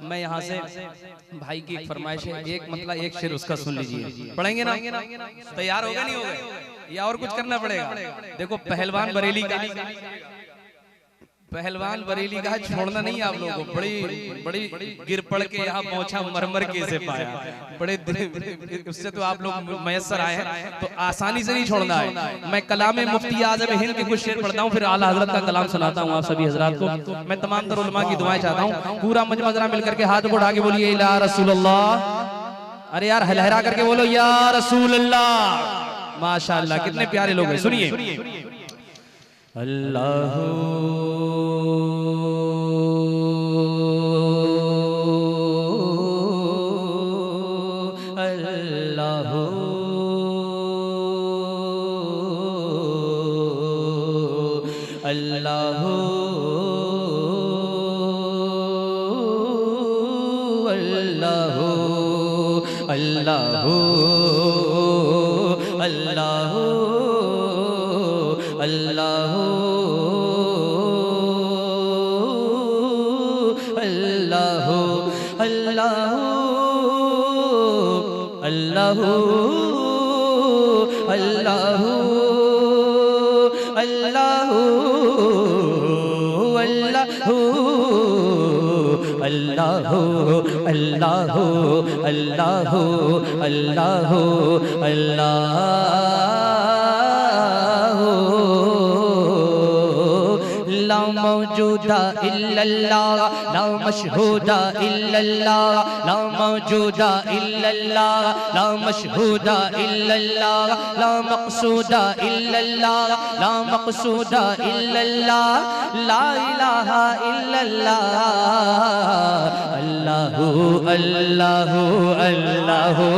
मैं यहाँ से भाई की एक फरमाइश है, एक मतलब एक शेर उसका सुन लीजिए। पढ़ेंगे ना? तैयार होगा नहीं होगा या और कुछ करना पड़ेगा? देखो पहलवान बरेली का छोड़ना नहीं आप लोगों को। बड़ी गिर पड़ के यहाँ पहुंचा मरमर के से पाया, बड़े उससे तो आप लोग मयसर आए हैं, तो आसानी से नहीं छोड़ना है। मैं कलाम मुफ्ती आज़म हिंद के कुछ शेर पढ़ता हूँ, फिर आला हजरत का कलाम सुनाता हूँ आप सभी हजरात को। मैं तमाम तर उलमा की दुआएं चाहता हूँ। पूरा मजमा जरा मिलकर के हाथ को उठा के बोलिए या रसूलुल्लाह। अरे यार हलहरा करके बोलो या रसूलुल्लाह। माशाअल्लाह, कितने प्यारे लोग हैं। सुनिए अल्लाह अल्लाह अल्लाह अल्लाह अल्लाह अल्लाह अल्लाह अल्लाह अल्लाह अल्लाह अल्लाह अल्लाह अल्लाह अल्लाह अल्लाह अल्लाह ला मौजूदा इल्लल्लाह ला मशहूदा इल्लल्लाह ला मौजूदा इल्लल्लाह ला मशहूदा इल्लल्लाह ला मक़सूदा इल्लल्लाह ला मक़सूदा इल्लल्लाह ला इलाहा इल्लल्लाह अल्लाहु अल्लाहु अल्लाहु।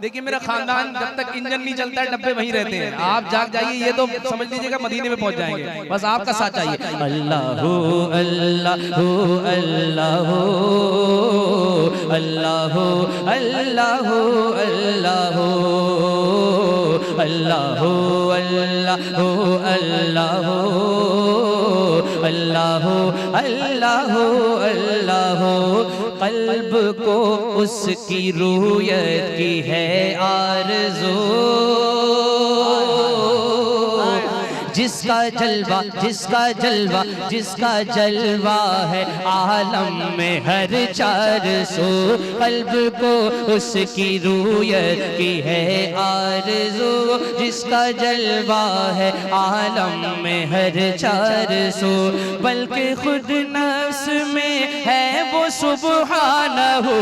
देखिए मेरा खानदान जब तक इंजन नहीं चलता है डब्बे वहीं रहते हैं। आप जाग जाइए, ये तो समझ लीजिएगा मदीने में पहुंच जाएंगे। बस आपका साथ चाहिए। अल्लाहु अल्लाहु अल्लाहु अल्लाहु अल्लाहु अल्लाहु अल्लाहु अल्लाहु अल्लाहु अल्लाहु अल्लाहु अल्लाहु। क़ल्ब को उसकी रूयत की है आरज़ू, जिसका जलवा जिसका जलवा जिसका जलवा है आलम में हर चार सौ। क़ल्ब को उसकी रूयत की है आरज़ू, जिसका जलवा है आलम में हर चार सौ। बल्कि खुद नफ्स में है वो सुब्हानहू,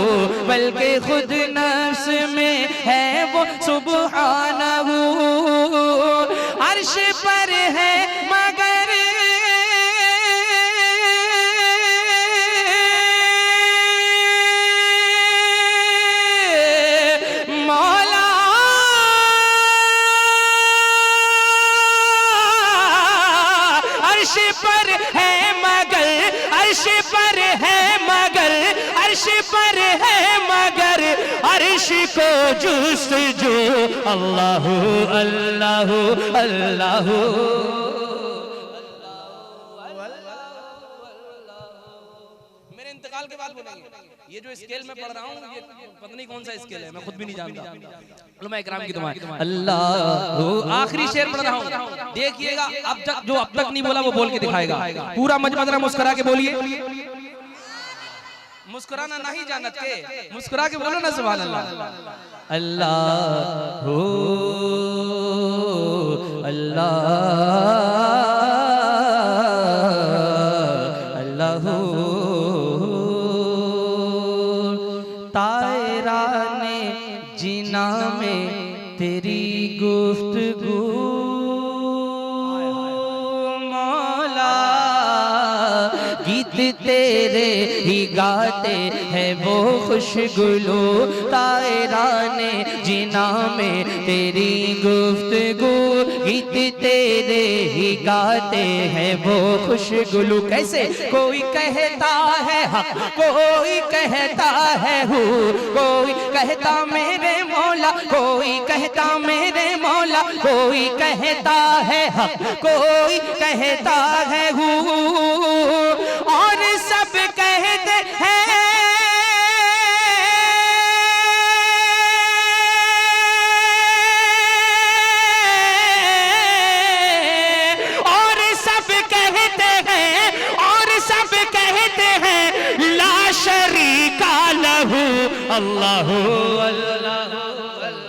बल्कि खुद नफ्स में है वो सुब्हानहू। अर्श पर है मगर मौला अर्श पर है मगर, अर्श पर है मगर, अर्श पर है मगर अर्श को जुस्तजू। अल्लाहु अल्लाहु अल्लाहु। मेरे इंतकाल के बाद बोलेंगे। ये जो स्केल में पढ़ रहा हूँ ये पता नहीं कौन सा स्केल है, मैं खुद भी नहीं जानता। उलमा इकराम की दुआ। अल्लाह आखिरी शेर पढ़ रहा हूँ, देखिएगा अब तक जो अब तक नहीं बोला वो बोल के दिखाएगा। पूरा मजमा जरा मुस्कुरा के बोलिए। मुस्कुराना नहीं जानत के, मुस्कुरा के बोलो ना सुभान अल्लाह। अल्लाह हो अल्लाह अल्लाह हो। तायराने जिना में तेरी गुफ्तगू मौला, गीत तेरे ही गाते हैं वो खुशगुलो। तायराने जिना में तेरी गुफ्तगू, गीत तेरे ही गाते हैं वो खुशगुलो। कैसे कोई कहता है हक, कोई कहता है हू, कोई कहता मेरे मौला, कोई कहता मेरे मौला, कोई कहता है हक, कोई कहता है हू। और शरीका लहू अल्लाहु अल्लाहु